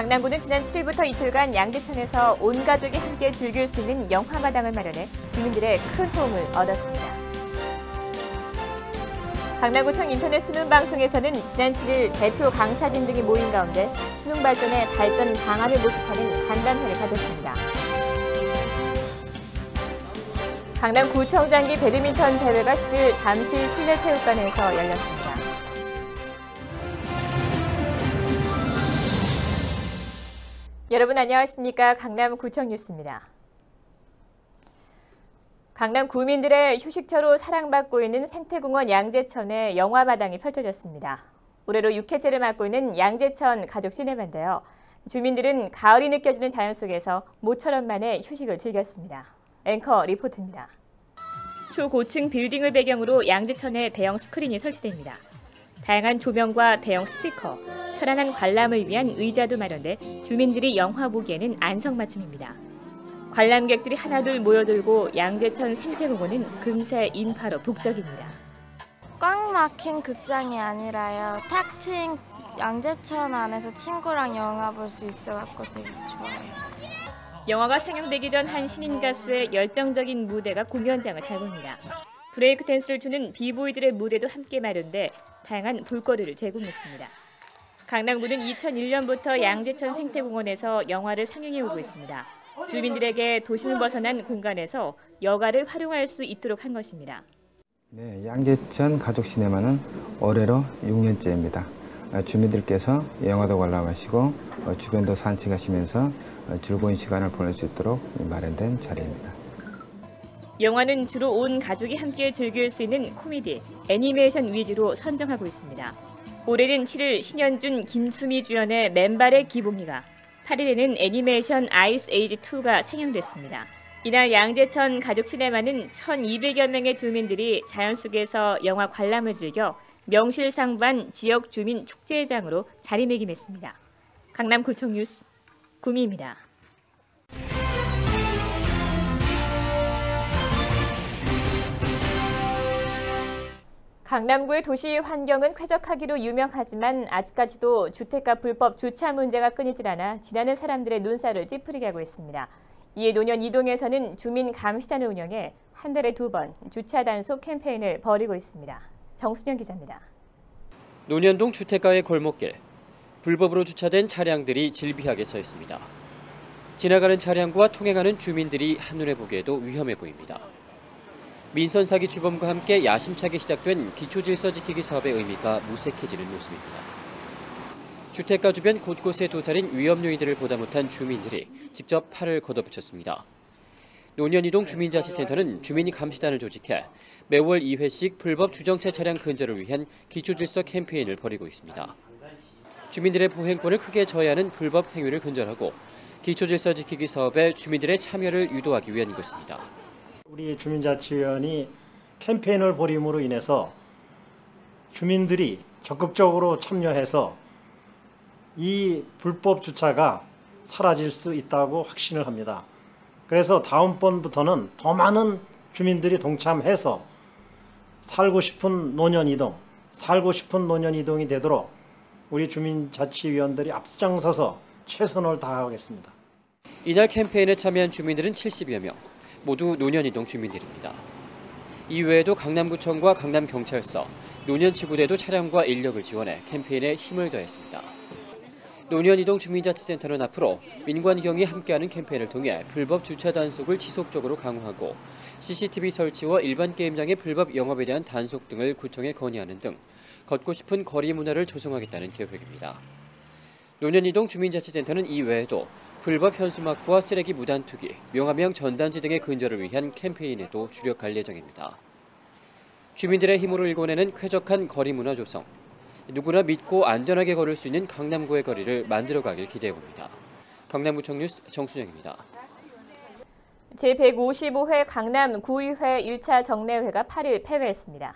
강남구는 지난 7일부터 이틀간 양재천에서 온 가족이 함께 즐길 수 있는 영화마당을 마련해 주민들의 큰 호응을 얻었습니다. 강남구청 인터넷 수능 방송에서는 지난 7일 대표 강사진 등이 모인 가운데 수능 발전의 발전 방안을 모색하는 간담회를 가졌습니다. 강남구청장기 배드민턴 대회가 10일 잠실 실내체육관에서 열렸습니다. 여러분 안녕하십니까? 강남구청 뉴스입니다. 강남 구민들의 휴식처로 사랑받고 있는 생태공원 양재천에 영화마당이 펼쳐졌습니다. 올해로 6회째를 맡고 있는 양재천 가족 시네마인데요. 주민들은 가을이 느껴지는 자연 속에서 모처럼 만의 휴식을 즐겼습니다. 앵커 리포트입니다. 초고층 빌딩을 배경으로 양재천에 대형 스크린이 설치됩니다. 다양한 조명과 대형 스피커, 편안한 관람을 위한 의자도 마련돼 주민들이 영화 보기에는 안성맞춤입니다. 관람객들이 하나둘 모여들고 양재천 생태공원은 금세 인파로 북적입니다. 꽉 막힌 극장이 아니라요. 탁 트인 양재천 안에서 친구랑 영화 볼 수 있어서 되게 좋아요. 영화가 상영되기 전 한 신인 가수의 열정적인 무대가 공연장을 달굽니다. 브레이크 댄스를 추는 비보이들의 무대도 함께 마련돼 다양한 볼거리를 제공했습니다. 강남구는 2001년부터 양재천 생태공원에서 영화를 상영해 오고 있습니다. 주민들에게 도심을 벗어난 공간에서 여가를 활용할 수 있도록 한 것입니다. 네, 양재천 가족 시네마는 올해로 6년째입니다. 주민들께서 영화도 관람하시고 주변도 산책하시면서 즐거운 시간을 보낼 수 있도록 마련된 자리입니다. 영화는 주로 온 가족이 함께 즐길 수 있는 코미디, 애니메이션 위주로 선정하고 있습니다. 올해는 7일 신현준, 김수미 주연의 맨발의 기봉이가, 8일에는 애니메이션 아이스 에이지 2가 상영됐습니다. 이날 양재천 가족 시네마는 1,200여 명의 주민들이 자연 속에서 영화 관람을 즐겨 명실상부한 지역 주민 축제장으로 자리매김했습니다. 강남구청 뉴스 구미입니다. 강남구의 도시 환경은 쾌적하기로 유명하지만 아직까지도 주택가 불법 주차 문제가 끊이질 않아 지나는 사람들의 눈살을 찌푸리게 하고 있습니다. 이에 노년 이동에서는 주민 감시단을 운영해 한 달에 2번 주차 단속 캠페인을 벌이고 있습니다. 정순영 기자입니다. 논현동 주택가의 골목길, 불법으로 주차된 차량들이 질비하게 서 있습니다. 지나가는 차량과 통행하는 주민들이 한눈에 보기에도 위험해 보입니다. 민선 사기 주범과 함께 야심차게 시작된 기초질서 지키기 사업의 의미가 무색해지는 모습입니다. 주택가 주변 곳곳에 도사린 위험 요인들을 보다 못한 주민들이 직접 팔을 걷어붙였습니다. 논현이동 주민자치센터는 주민 감시단을 조직해 매월 2회씩 불법 주정차 차량 근절을 위한 기초질서 캠페인을 벌이고 있습니다. 주민들의 보행권을 크게 저해하는 불법 행위를 근절하고 기초질서 지키기 사업에 주민들의 참여를 유도하기 위한 것입니다. 우리 주민자치위원이 캠페인을 벌임으로 인해서 주민들이 적극적으로 참여해서 이 불법 주차가 사라질 수 있다고 확신을 합니다. 그래서 다음번부터는 더 많은 주민들이 동참해서 살고 싶은 노년 이동이 되도록 우리 주민자치위원들이 앞장서서 최선을 다하겠습니다. 이날 캠페인에 참여한 주민들은 70여 명. 모두 논현이동 주민들입니다. 이외에도 강남구청과 강남경찰서, 논현지구대도 차량과 인력을 지원해 캠페인에 힘을 더했습니다. 논현이동 주민자치센터는 앞으로 민관경이 함께하는 캠페인을 통해 불법 주차 단속을 지속적으로 강화하고 CCTV 설치와 일반 게임장의 불법 영업에 대한 단속 등을 구청에 건의하는 등 걷고 싶은 거리 문화를 조성하겠다는 계획입니다. 논현이동 주민자치센터는 이외에도 불법 현수막과 쓰레기 무단 투기, 명함형 전단지 등의 근절을 위한 캠페인에도 주력할 예정입니다. 주민들의 힘으로 일궈내는 쾌적한 거리 문화 조성, 누구나 믿고 안전하게 걸을 수 있는 강남구의 거리를 만들어가길 기대해봅니다. 강남구청 뉴스 정순영입니다. 제155회 강남구의회 1차 정례회가 8일 폐회했습니다.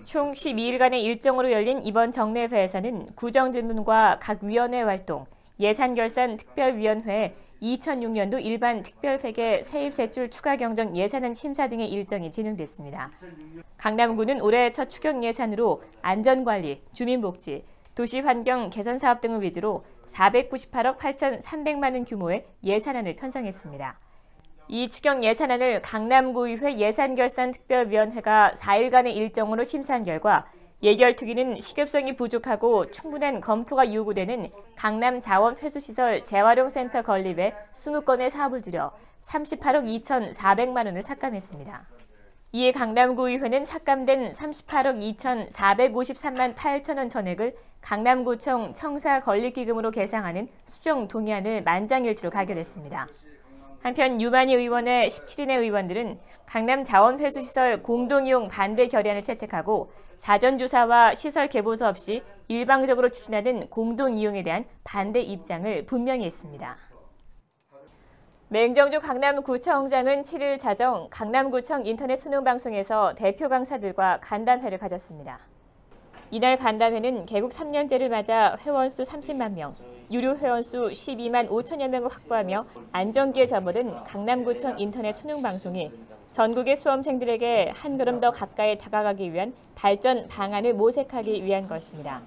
총 12일간의 일정으로 열린 이번 정례회에서는 구정질문과 각 위원회 활동, 예산결산 특별위원회, 2006년도 일반 특별회계 세입세출 추가 경정 예산안 심사 등의 일정이 진행됐습니다. 강남구는 올해 첫 추경 예산으로 안전관리, 주민복지, 도시환경 개선 사업 등을 위주로 498억 8,300만 원 규모의 예산안을 편성했습니다. 이 추경 예산안을 강남구의회 예산결산특별위원회가 4일간의 일정으로 심사한 결과 예결특위는 시급성이 부족하고 충분한 검토가 요구되는 강남 자원회수시설 재활용센터 건립에 20건의 사업을 들여 38억 2,400만 원을 삭감했습니다. 이에 강남구의회는 삭감된 38억 2,453만 8천 원 전액을 강남구청 청사 건립기금으로 계상하는 수정 동의안을 만장일치로 가결했습니다. 한편 유만희 의원의 17인의 의원들은 강남 자원회수시설 공동이용 반대 결의안을 채택하고 사전조사와 시설 개보수 없이 일방적으로 추진하는 공동이용에 대한 반대 입장을 분명히 했습니다. 맹정주 강남구청장은 7일 자정 강남구청 인터넷 수능방송에서 대표 강사들과 간담회를 가졌습니다. 이날 간담회는 개국 3년째를 맞아 회원수 30만 명, 유료 회원수 12만 5천여 명을 확보하며 안정기에 접어든 강남구청 인터넷 수능방송이 전국의 수험생들에게 한 걸음 더 가까이 다가가기 위한 발전 방안을 모색하기 위한 것입니다.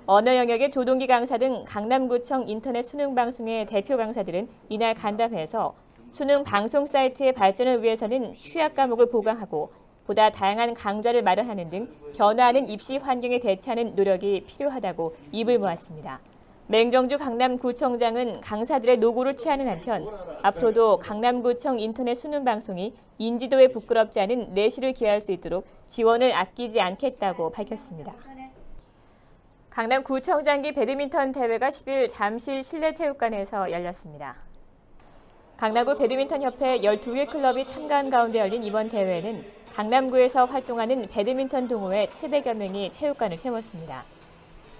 언어 영역의 조동기 강사 등 강남구청 인터넷 수능방송의 대표 강사들은 이날 간담회에서 수능 방송 사이트의 발전을 위해서는 취약 과목을 보강하고 보다 다양한 강좌를 마련하는 등 변화하는 입시 환경에 대처하는 노력이 필요하다고 입을 모았습니다. 맹정주 강남구청장은 강사들의 노고를 취하는 한편 앞으로도 강남구청 인터넷 수능방송이 인지도에 부끄럽지 않은 내실을 기할 수 있도록 지원을 아끼지 않겠다고 밝혔습니다. 강남구청장기 배드민턴 대회가 10일 잠실 실내체육관에서 열렸습니다. 강남구 배드민턴협회 12개 클럽이 참가한 가운데 열린 이번 대회는 강남구에서 활동하는 배드민턴 동호회 700여 명이 체육관을 채웠습니다.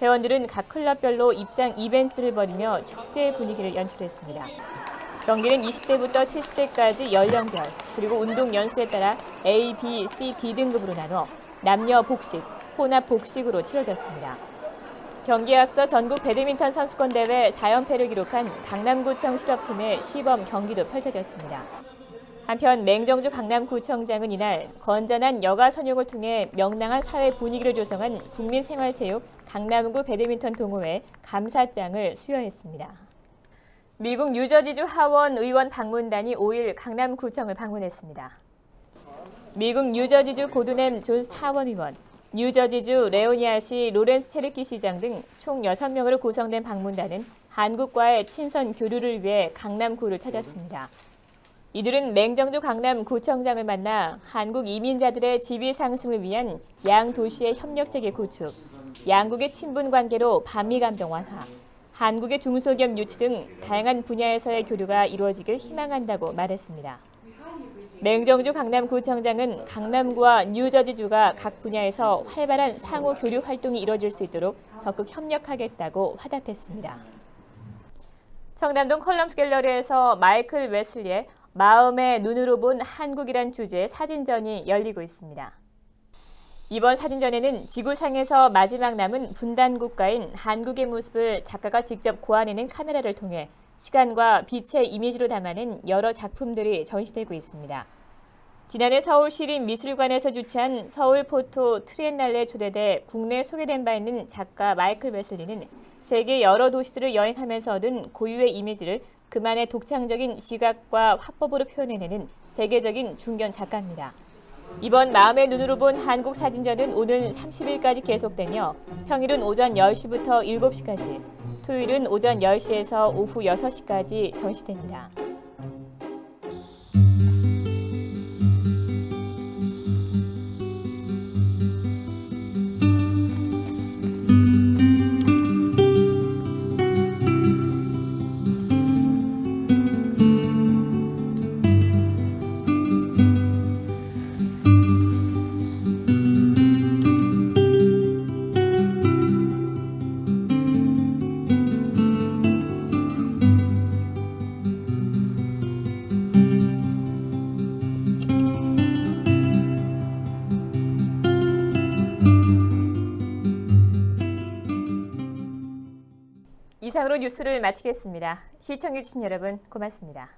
회원들은 각 클럽별로 입장 이벤트를 벌이며 축제의 분위기를 연출했습니다. 경기는 20대부터 70대까지 연령별 그리고 운동 연수에 따라 A, B, C, D 등급으로 나눠 남녀 복식, 혼합 복식으로 치러졌습니다. 경기에 앞서 전국 배드민턴 선수권 대회 4연패를 기록한 강남구청 실업팀의 시범 경기도 펼쳐졌습니다. 한편 맹정주 강남구청장은 이날 건전한 여가 선용을 통해 명랑한 사회 분위기를 조성한 국민생활체육 강남구 배드민턴 동호회 감사장을 수여했습니다. 미국 뉴저지주 하원 의원 방문단이 5일 강남구청을 방문했습니다. 미국 뉴저지주 고드넴 존스 하원 의원, 뉴저지주 레오니아시 로렌스 체르키 시장 등 총 6명으로 구성된 방문단은 한국과의 친선 교류를 위해 강남구를 찾았습니다. 이들은 맹정주 강남구청장을 만나 한국 이민자들의 지위 상승을 위한 양 도시의 협력체계 구축, 양국의 친분 관계로 반미 감정 완화, 한국의 중소기업 유치 등 다양한 분야에서의 교류가 이루어지길 희망한다고 말했습니다. 맹정주 강남구청장은 강남구와 뉴저지주가 각 분야에서 활발한 상호 교류 활동이 이루어질 수 있도록 적극 협력하겠다고 화답했습니다. 청담동 컬럼스 갤러리에서 마이클 웨슬리의 마음의 눈으로 본 한국이란 주제의 사진전이 열리고 있습니다. 이번 사진전에는 지구상에서 마지막 남은 분단 국가인 한국의 모습을 작가가 직접 고안해낸 카메라를 통해 시간과 빛의 이미지로 담아낸 여러 작품들이 전시되고 있습니다. 지난해 서울시립미술관에서 주최한 서울포토 트리엔날레에 초대돼 국내에 소개된 바 있는 작가 마이클 웨슬리는 세계 여러 도시들을 여행하면서 얻은 고유의 이미지를 그만의 독창적인 시각과 화법으로 표현해내는 세계적인 중견 작가입니다. 이번 마음의 눈으로 본 한국 사진전은 오는 30일까지 계속되며 평일은 오전 10시부터 7시까지, 토요일은 오전 10시에서 오후 6시까지 전시됩니다. 이상으로 뉴스를 마치겠습니다. 시청해주신 여러분 고맙습니다.